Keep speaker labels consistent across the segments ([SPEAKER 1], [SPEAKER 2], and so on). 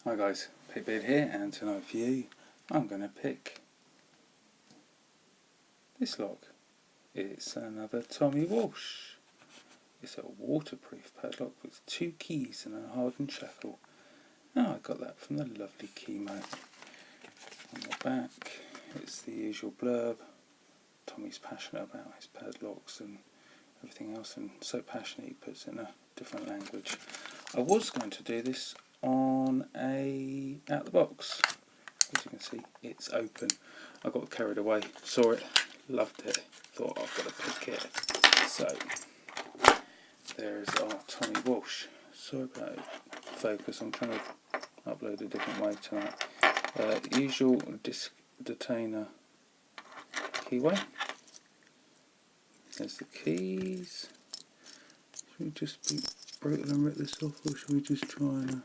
[SPEAKER 1] Hi guys, Pickbeard here, and tonight for you I'm going to pick this lock. It's another Tommy Walsh. It's a waterproof padlock with 2 keys and a hardened shackle. Now I got that from the lovely KeyMOE. On the back it's the usual blurb. Tommy's passionate about his padlocks and everything else, and so passionate he puts it in a different language. I was going to do this on a out the box. As you can see, it's open. I got carried away, saw it, loved it, thought I've got to pick it. So there's our Tommy Walsh. Sorry about focus, I'm trying to upload a different way tonight. Usual disc detainer keyway. There's the keys. Should we just be brutal and rip this off, or should we just try and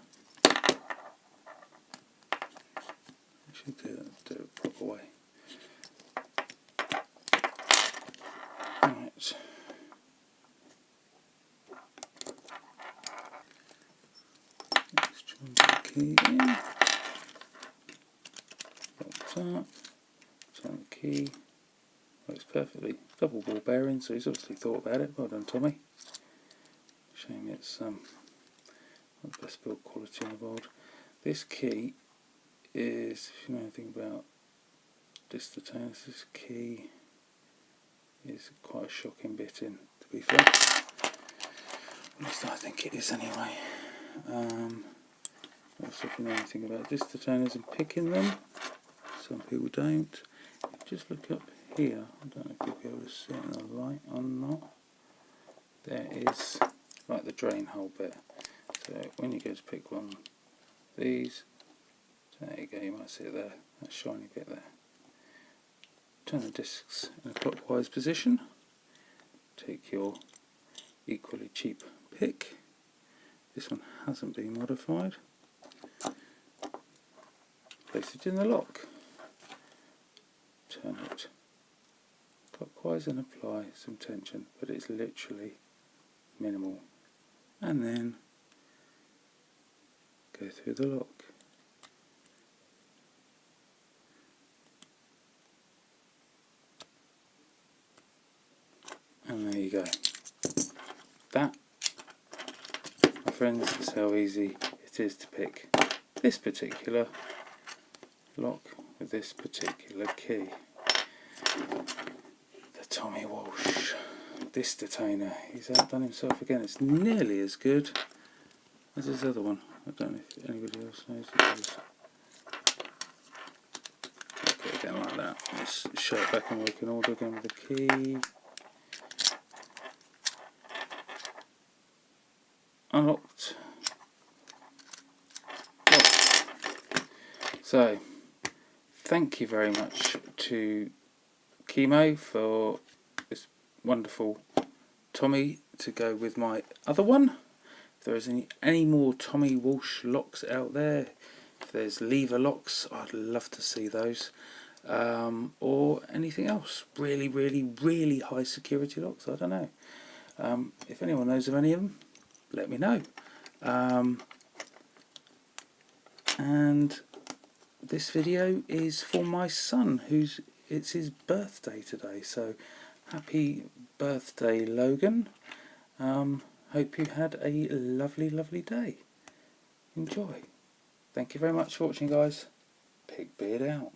[SPEAKER 1] should do it a proper way. Right. Let's try and get the key in. Locked up. Turn the key. Works perfectly. Double ball bearing, so he's obviously thought about it. Well done, Tommy. Shame it's not the best build quality in the world. This key is, if you know anything about disc detainers, this key is quite a shocking bit in, to be fair. At least I think it is anyway. Also, if you know anything about disc detainers and picking them, some people don't. Just look up here. I don't know if you'll be able to see it in the light or not. There is like the drain hole bit. So when you go to pick one of these, so there you go, you might see it there, that shiny bit there. Turn the discs in a clockwise position. Take your equally cheap pick. This one hasn't been modified. Place it in the lock. Turn it clockwise and apply some tension, but it's literally minimal. And then go through the lock. And there you go. That, my friends, is how easy it is to pick this particular lock with this particular key. The Tommy Walsh disc detainer. He's outdone himself again. It's nearly as good as his other one. I don't know if anybody else knows it is. Okay, again like that. Let's show it back in working order again with the key. Unlocked. Locked. So, thank you very much to KeyMOE for this wonderful Tommy to go with my other one. If there is any more Tommy Walsh locks out there, if there's lever locks, I'd love to see those. Or anything else, really high security locks, I don't know. If anyone knows of any of them, let me know. And this video is for my son, it's his birthday today, so happy birthday, Logan. Hope you had a lovely day. Enjoy. Thank you very much for watching, guys. Pickbeard out.